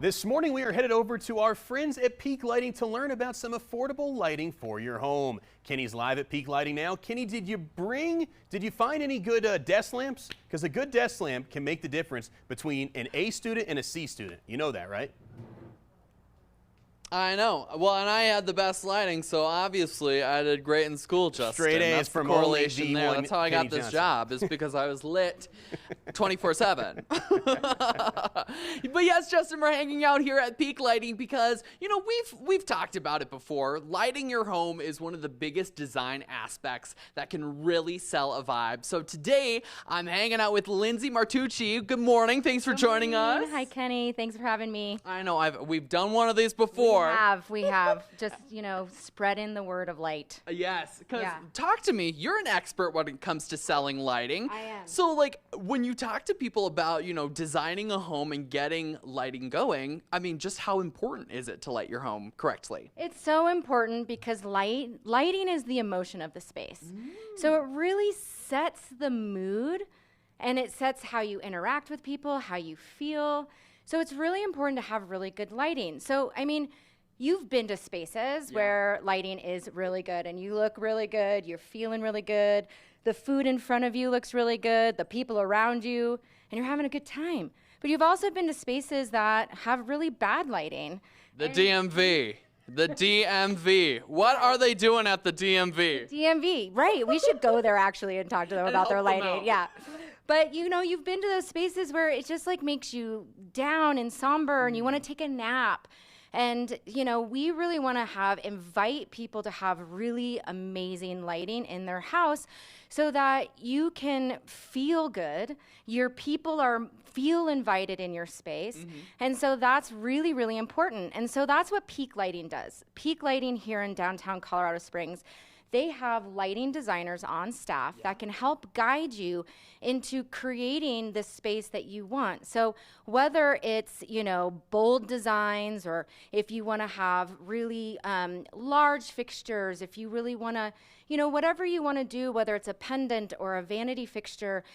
This morning we are headed over to our friends at Peak Lighting to learn about some affordable lighting for your home. Kenny's live at Peak Lighting now. Kenny, did you find any good desk lamps? Because a good desk lamp can make the difference between an A student and a C student. You know that, right? I know. Well, and I had the best lighting, so obviously I did great in school, Justin. Straight A's That's from the correlation only there. That's how I got Kenny this Johnson. job, is because I was lit 24/7. But yes, Justin, we're hanging out here at Peak Lighting because, you know, we've talked about it before. Lighting your home is one of the biggest design aspects that can really sell a vibe. So today I'm hanging out with Lindsay Martucci. Good morning. Thanks for joining us. Hi, Kenny. Thanks for having me. I know we've done one of these before. We have. Just, spreading the word of light. Yes, because Yeah. talk to me. You're an expert when it comes to selling lighting. I am. So, when you talk to people about, designing a home and getting lighting going, I mean, just how important is it to light your home correctly? It's so important because lighting is the emotion of the space. So it really sets the mood, and it sets how you interact with people, how you feel. So it's really important to have really good lighting. So, you've been to spaces where lighting is really good and you look really good, you're feeling really good, the food in front of you looks really good, the people around you, and you're having a good time. But you've also been to spaces that have really bad lighting. The DMV. The DMV. What are they doing at the DMV? DMV, right. We should go there actually and talk to them about their help them lighting. out. Yeah. But you've been to those spaces where it just makes you down and somber and you want to take a nap. And, we really want to invite people to have really amazing lighting in their house so that you can feel good. Your people feel invited in your space. Mm-hmm. And so that's really, really important. And so that's what Peak Lighting does. Peak Lighting here in downtown Colorado Springs, they have lighting designers on staff that can help guide you into creating the space that you want. So whether it's, bold designs, or if you want to have really large fixtures, if you really want to, whatever you want to do, whether it's a pendant or a vanity fixture,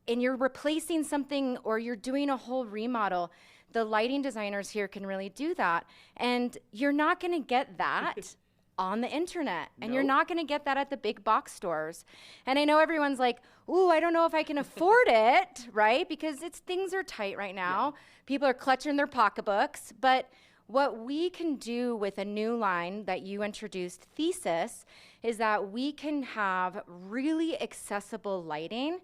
and you're replacing something or you're doing a whole remodel, the lighting designers here can really do that. And you're not going to get that on the internet, and you're not going to get that at the big box stores. And I know everyone's like, ooh, I don't know if I can afford it, right? Because things are tight right now. People are clutching their pocketbooks. But what we can do with a new line that you introduced, Thesis, is that we can have really accessible lighting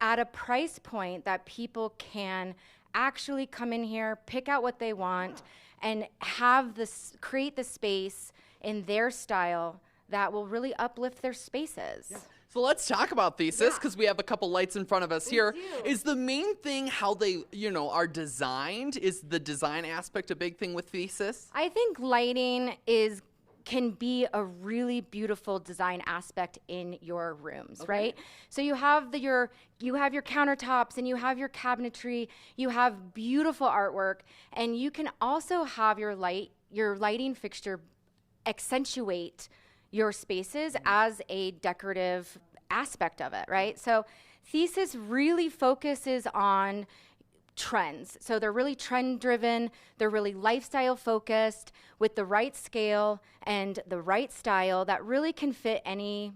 at a price point that people can actually come in here, pick out what they want, and create the space in their style that will really uplift their spaces. Yeah. So let's talk about Thesis, because we have a couple lights in front of us here. do. Is the main thing how they, are designed? Is the design aspect a big thing with Thesis? I think lighting can be a really beautiful design aspect in your rooms, right? So you have your countertops, and you have your cabinetry, you have beautiful artwork, and you can also have your lighting fixture accentuate your spaces as a decorative aspect of it, right? So Thesis really focuses on trends. So they're really trend driven, they're really lifestyle focused with the right scale and the right style that really can fit any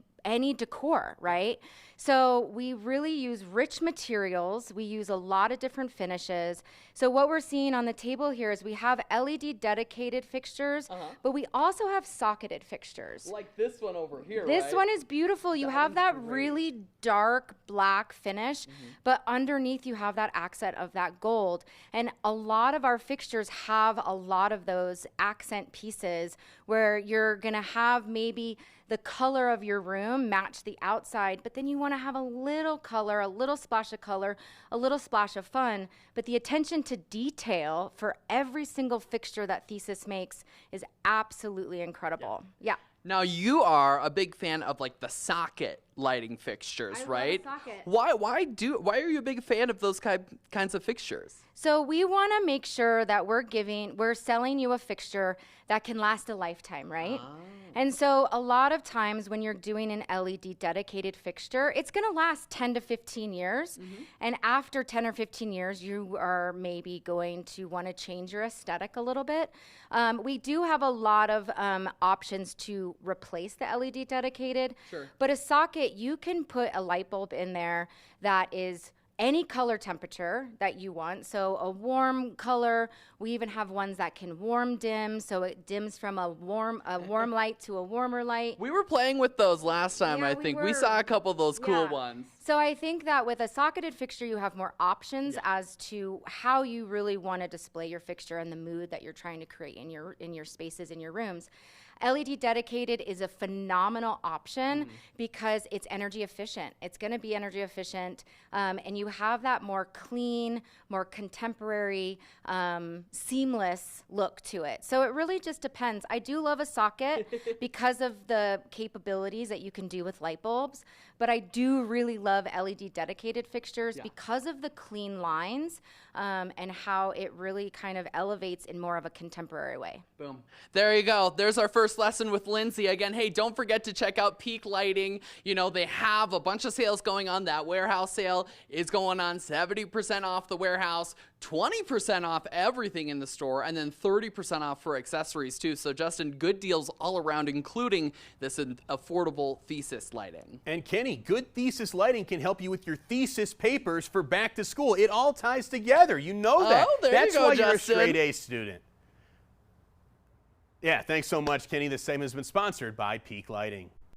decor, right? So we really use rich materials. We use a lot of different finishes. So what we're seeing on the table here is we have LED dedicated fixtures, but we also have socketed fixtures. Like this one over here, This right? one is beautiful. You have that really dark black finish, but underneath you have that accent of that gold. And a lot of our fixtures have a lot of those accent pieces where you're gonna have maybe the color of your room match the outside, but then you want to have a little color, a little splash of color, a little splash of fun. But the attention to detail for every single fixture that Thesis makes is absolutely incredible. Yeah. Now, you are a big fan of the socket lighting fixtures, I love a right? socket. Why are you a big fan of those kinds of fixtures? So we want to make sure that we're selling you a fixture that can last a lifetime, right? And so a lot of times when you're doing an LED dedicated fixture, it's going to last 10 to 15 years. And after 10 or 15 years, you are maybe going to want to change your aesthetic a little bit. We do have a lot of options to replace the LED dedicated. Sure. But a socket, you can put a light bulb in there that is any color temperature that you want. So a warm color. We even have ones that can warm dim, so it dims from a warm light to a warmer light. We were playing with those last time, Yeah, I we think. We were. saw a couple of those cool Yeah. ones. So I think that with a socketed fixture, you have more options as to how you really want to display your fixture and the mood that you're trying to create in your spaces, in your rooms. LED dedicated is a phenomenal option because it's energy efficient. It's going to be energy efficient, and you have that more clean, more contemporary, seamless look to it. So it really just depends. I do love a socket because of the capabilities that you can do with light bulbs, but I do really love LED dedicated fixtures because of the clean lines and how it really kind of elevates in more of a contemporary way. Boom. There you go. There's our first lesson with Lindsay. Again, hey, don't forget to check out Peak Lighting. You know, they have a bunch of sales going on. That warehouse sale is going on, 70% off the warehouse, 20% off everything in the store, and then 30% off for accessories too. So Justin, good deals all around, including this affordable Thesis lighting. And Kenny, good Thesis lighting can help you with your thesis papers for back to school. It all ties together. You know that. Oh, there That's you go, why you're a Justin. straight A student. Yeah, thanks so much, Kenny. This segment has been sponsored by Peak Lighting.